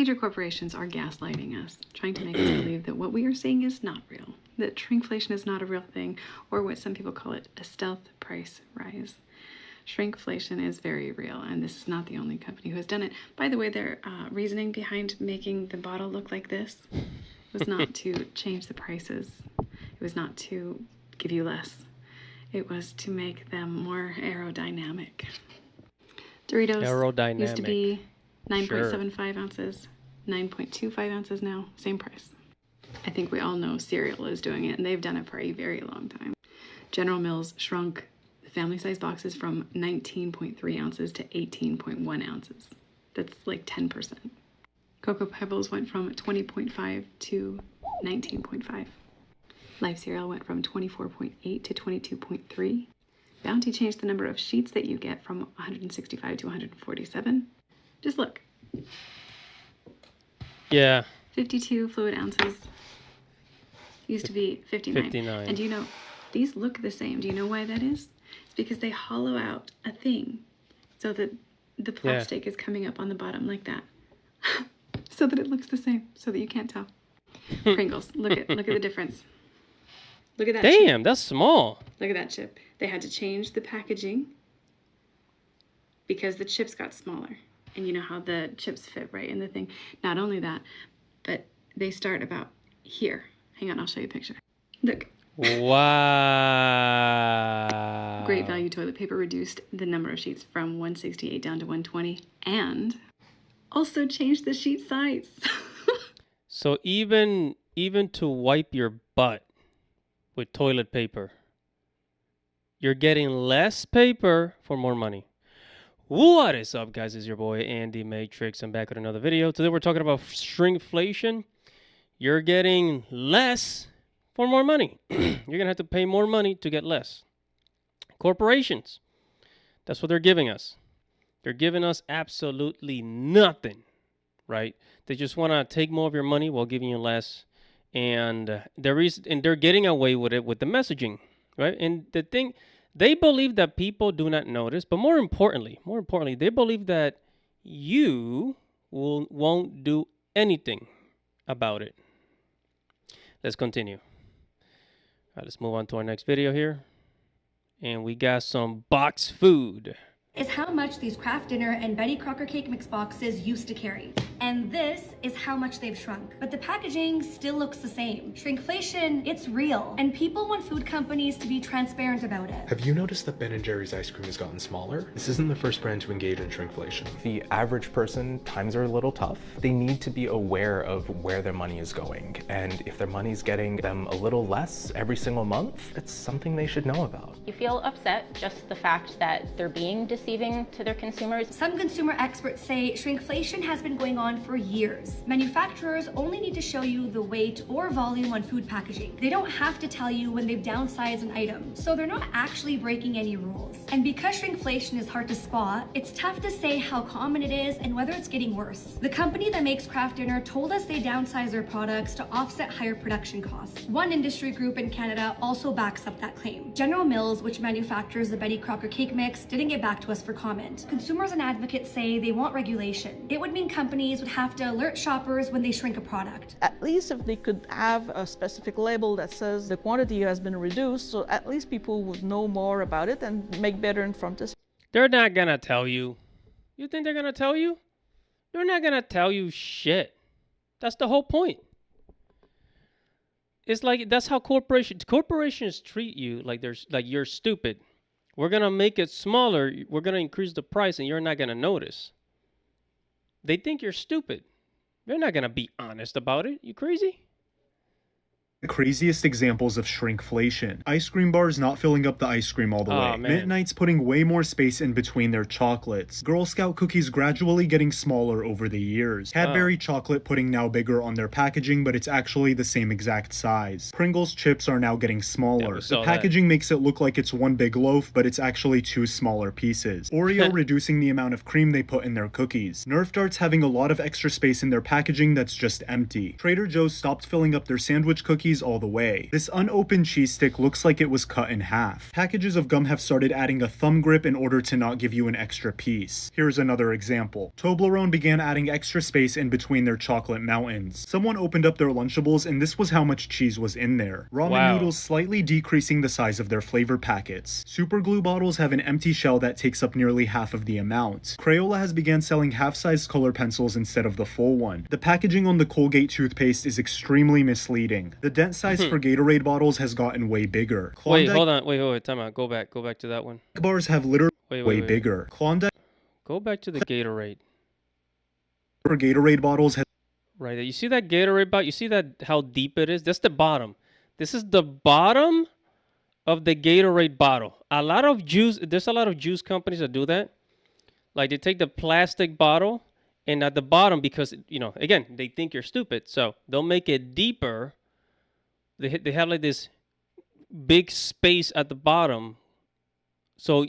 Major corporations are gaslighting us, trying to make us believe that what we are seeing is not real, that shrinkflation is not a real thing, or what some people call it, a stealth price rise. Shrinkflation is very real, and this is not the only company who has done it. By the way, their reasoning behind making the bottle look like this was not to change the prices. It was not to give you less. It was to make them more aerodynamic. Doritos used to be 9.75 ounces, 9.25 ounces now, same price. I think we all know cereal is doing it, and they've done it for a very long time. General Mills shrunk the family size boxes from 19.3 ounces to 18.1 ounces. That's like 10%. Cocoa Pebbles went from 20.5 to 19.5. Life cereal went from 24.8 to 22.3. Bounty changed the number of sheets that you get from 165 to 147. Just look. Yeah. 52 fluid ounces. Used to be 59. And do you know, these look the same. Do you know why that is? It's because they hollow out a thing so that the plastic is coming up on the bottom like that. So that it looks the same, so that you can't tell. Pringles, look at the difference. Look at that Damn, chip. that's small. Look at that chip. They had to change the packaging because the chips got smaller. And you know how the chips fit right in the thing. Not only that, but they start about here. Hang on, I'll show you a picture. Look. Wow. Great Value toilet paper reduced the number of sheets from 168 down to 120 and also changed the sheet size. So even to wipe your butt with toilet paper, you're getting less paper for more money. What is up, guys? It's your boy Andy Matrix. I'm back with another video. Today we're talking about shrinkflation. You're getting less for more money. You're gonna have to pay more money to get less. Corporations, that's what they're giving us. They're giving us absolutely nothing, right? They just want to take more of your money while giving you less, and they're getting away with it with the messaging, right? And the thing, they believe that people do not notice, but more importantly, they believe that you won't do anything about it. Let's continue. All right, let's move on to our next video here. And we got some box food. Is how much these Kraft Dinner and Betty Crocker cake mix boxes used to carry. And this is how much they've shrunk. But the packaging still looks the same. Shrinkflation, it's real. And people want food companies to be transparent about it. Have you noticed that Ben & Jerry's ice cream has gotten smaller? This isn't the first brand to engage in shrinkflation. The average person, times are a little tough. They need to be aware of where their money is going. And if their money's getting them a little less every single month, it's something they should know about. You feel upset just the fact that they're being deceiving to their consumers. Some consumer experts say shrinkflation has been going on for years. Manufacturers only need to show you the weight or volume on food packaging. They don't have to tell you when they've downsized an item, so they're not actually breaking any rules. And because shrinkflation is hard to spot, it's tough to say how common it is and whether it's getting worse. The company that makes Kraft Dinner told us they downsize their products to offset higher production costs. One industry group in Canada also backs up that claim. General Mills, which manufactures the Betty Crocker cake mix, didn't get back to us for comment. Consumers and advocates say they want regulation. It would mean companies would have to alert shoppers when they shrink a product. At least if they could have a specific label that says the quantity has been reduced, so at least people would know more about it and make better informed decisions. They're not gonna tell you. You think they're gonna tell you? They're not gonna tell you shit. That's the whole point. It's like, that's how corporations treat you, like you're stupid. We're going to make it smaller. We're going to increase the price and you're not going to notice. They think you're stupid. They're not going to be honest about it. You crazy? The craziest examples of shrinkflation. Ice cream bars not filling up the ice cream all the way. Mint Nights putting way more space in between their chocolates. Girl Scout cookies gradually getting smaller over the years. Cadbury chocolate putting now bigger on their packaging, but it's actually the same exact size. Pringles chips are now getting smaller. The packaging makes it look like it's one big loaf, but it's actually two smaller pieces. Oreo reducing the amount of cream they put in their cookies. Nerf darts having a lot of extra space in their packaging that's just empty. Trader Joe's stopped filling up their sandwich cookies cheese all the way. This unopened cheese stick looks like it was cut in half. Packages of gum have started adding a thumb grip in order to not give you an extra piece. Here's another example. Toblerone began adding extra space in between their chocolate mountains. Someone opened up their Lunchables and this was how much cheese was in there. Ramen noodles slightly decreasing the size of their flavor packets. Super glue bottles have an empty shell that takes up nearly half of the amount. Crayola has began selling half-sized color pencils instead of the full one. The packaging on the Colgate toothpaste is extremely misleading. The dent size for Gatorade bottles has gotten way bigger. Wait, hold on. Wait, time out. Go back to that one. Bars have literally way bigger. Klondike Go back to the Gatorade. for Gatorade bottles has Right. You see that Gatorade bottle? You see that how deep it is? That's the bottom. This is the bottom of the Gatorade bottle. There's a lot of juice companies that do that. Like they take the plastic bottle and at the bottom, because, again, they think you're stupid. So they'll make it deeper. They have like this big space at the bottom. So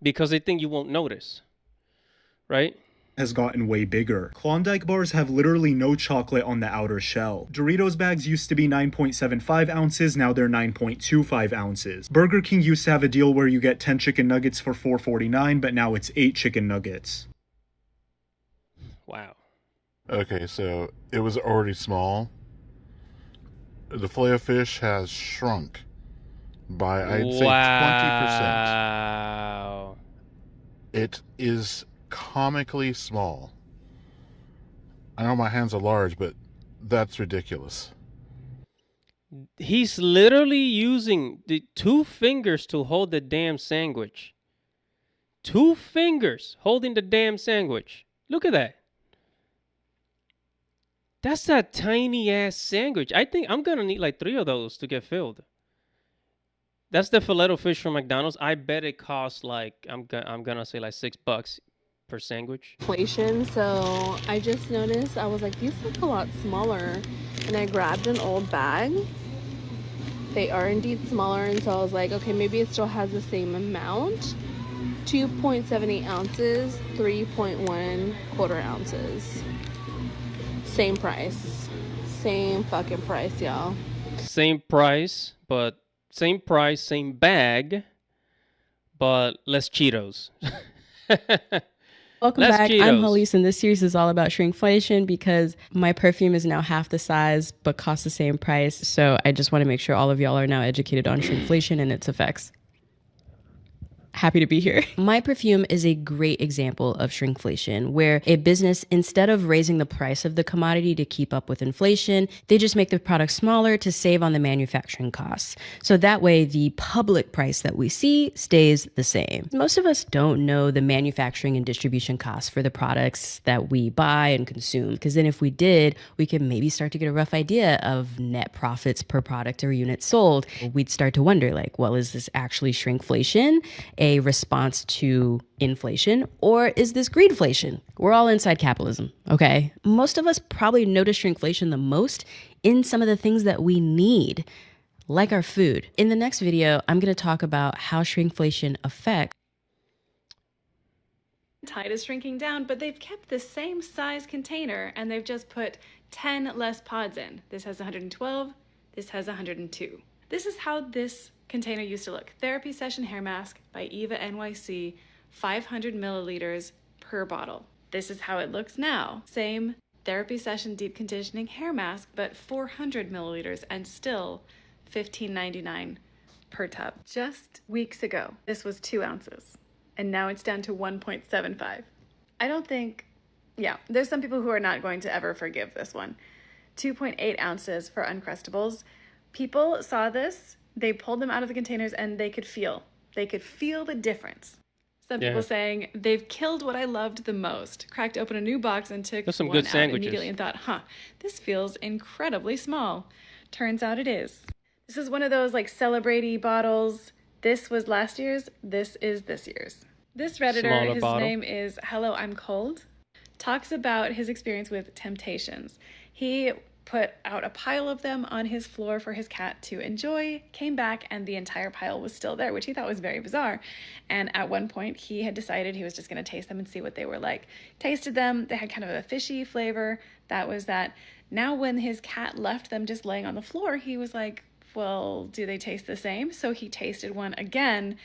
because they think you won't notice. Right? has gotten way bigger. Klondike bars have literally no chocolate on the outer shell. Doritos bags used to be 9.75 ounces, now they're 9.25 ounces. Burger King used to have a deal where you get 10 chicken nuggets for $4.49, but now it's 8 chicken nuggets. Wow. Okay, so it was already small. The Filet-O-Fish has shrunk by, I'd say, 20%. Wow. It is comically small. I know my hands are large, but that's ridiculous. He's literally using the 2 fingers to hold the damn sandwich. 2 fingers holding the damn sandwich. Look at that. That's a tiny ass sandwich. I think I'm gonna need like 3 of those to get filled. That's the Filet-O-Fish from McDonald's. I bet it costs like I'm gonna say like $6 per sandwich. Inflation, so I just noticed, I was like, these look a lot smaller, and I grabbed an old bag. They are indeed smaller, and so I was like, okay, maybe it still has the same amount. 2.78 ounces, 3.1 quarter ounces. Same price. Same fucking price, y'all. Same price, same bag, but less Cheetos. Welcome back. I'm Halise, and this series is all about shrinkflation because my perfume is now half the size but costs the same price. So I just want to make sure all of y'all are now educated on shrinkflation and its effects. Happy to be here. My perfume is a great example of shrinkflation, where a business, instead of raising the price of the commodity to keep up with inflation, they just make the product smaller to save on the manufacturing costs. So that way the public price that we see stays the same. Most of us don't know the manufacturing and distribution costs for the products that we buy and consume, because then if we did, we could maybe start to get a rough idea of net profits per product or unit sold. We'd start to wonder, like, well, is this actually shrinkflation, a response to inflation, or is this greedflation? We're all inside capitalism, okay? Most of us probably notice shrinkflation the most in some of the things that we need, like our food. In the next video, I'm going to talk about how shrinkflation affects. Tide is shrinking down, but they've kept the same size container and they've just put 10 less pods in. This has 112, this has 102. This is how this container used to look. Therapy Session Hair Mask by Eva NYC, 500 milliliters per bottle. This is how it looks now. Same Therapy Session Deep Conditioning Hair Mask, but 400 milliliters and still $15.99 per tub. Just weeks ago, this was 2 ounces and now it's down to 1.75. I don't think, there's some people who are not going to ever forgive this one. 2.8 ounces for Uncrustables. People saw this, they pulled them out of the containers and they could feel the difference. Some people saying they've killed what I loved the most. Cracked open a new box and took some one good out sandwiches. Immediately and thought, this feels incredibly small. Turns out it is. This is one of those like Celebrate-y bottles. This was last year's, this is this year's. This Redditor, his name is Hello, I'm Cold, talks about his experience with temptations. He put out a pile of them on his floor for his cat to enjoy, came back, and the entire pile was still there, which he thought was very bizarre. And at one point, he had decided he was just going to taste them and see what they were like. Tasted them. They had kind of a fishy flavor. That was that. Now, when his cat left them just laying on the floor, he was like, well, do they taste the same? So he tasted one again,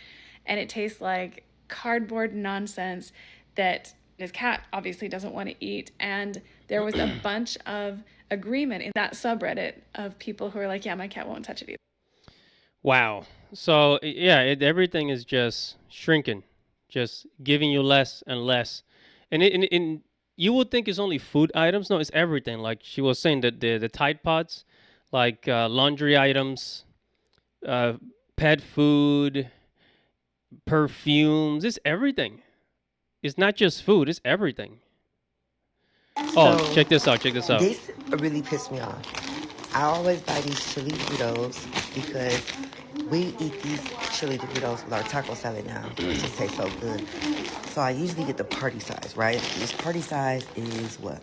and it tastes like cardboard nonsense that his cat obviously doesn't want to eat. And there was a bunch of agreement in that subreddit of people who are like, yeah, my cat won't touch it either. Wow. So yeah, everything is just shrinking, just giving you less and less. And you would think it's only food items. No, it's everything. Like she was saying, that the Tide Pods, like laundry items, pet food, perfumes. It's everything. It's not just food. It's everything. Oh, So, check this out. Check this out. This really pissed me off. I always buy these chili Doritos because we eat these chili Doritos with our taco salad now. It just tastes so good. So I usually get the party size, right? This party size is what?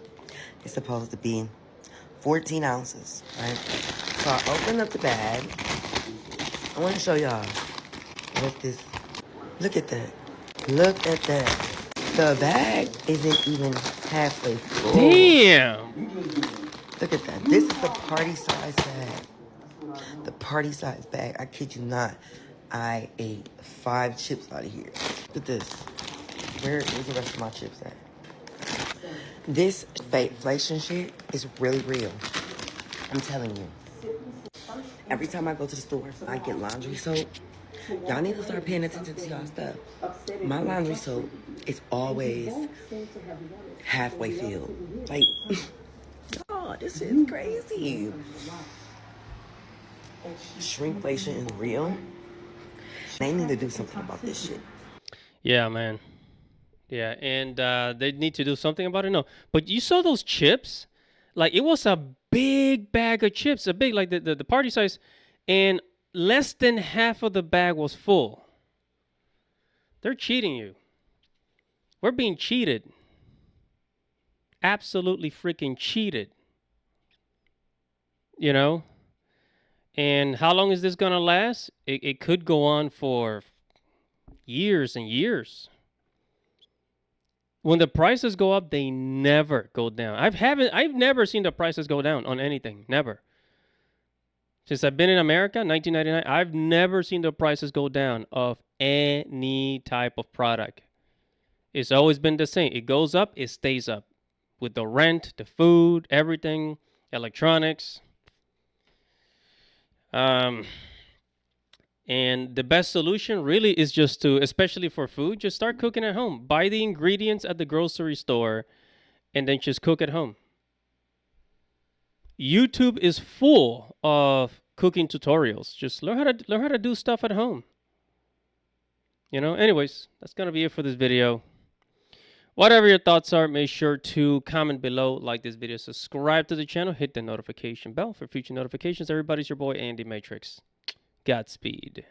It's supposed to be 14 ounces, right? So I open up the bag. I want to show y'all what this, look at that. Look at that. The bag isn't even halfway full. Damn. Look at that. This is the party size bag. The party size bag. I kid you not. I ate 5 chips out of here. Look at this. Where's the rest of my chips at? This shrinkflation shit is really real. I'm telling you. Every time I go to the store, I get laundry soap. Y'all need to start paying attention to y'all stuff. My laundry soap is always halfway filled. Like, oh, this is crazy. Shrinkflation is real. They need to do something about this shit. Yeah, man. Yeah, and they need to do something about it. No, but you saw those chips? Like, it was a big bag of chips, a big, like the party size, and less than half of the bag was full. They're cheating you. We're being cheated. Absolutely freaking cheated. You know? And how long is this going to last? It could go on for years and years. When the prices go up, they never go down. I've never seen the prices go down on anything. Never. Since I've been in America, 1999, I've never seen the prices go down of any type of product. It's always been the same. It goes up, it stays up. With the rent, the food, everything, electronics. And the best solution really is just to, especially for food, just start cooking at home. Buy the ingredients at the grocery store and then just cook at home. YouTube is full of cooking tutorials. Just learn how to do stuff at home. You know, anyways, that's going to be it for this video. Whatever your thoughts are, make sure to comment below, like this video, subscribe to the channel, hit the notification bell for future notifications. Everybody's your boy, Andy Matrix. Godspeed.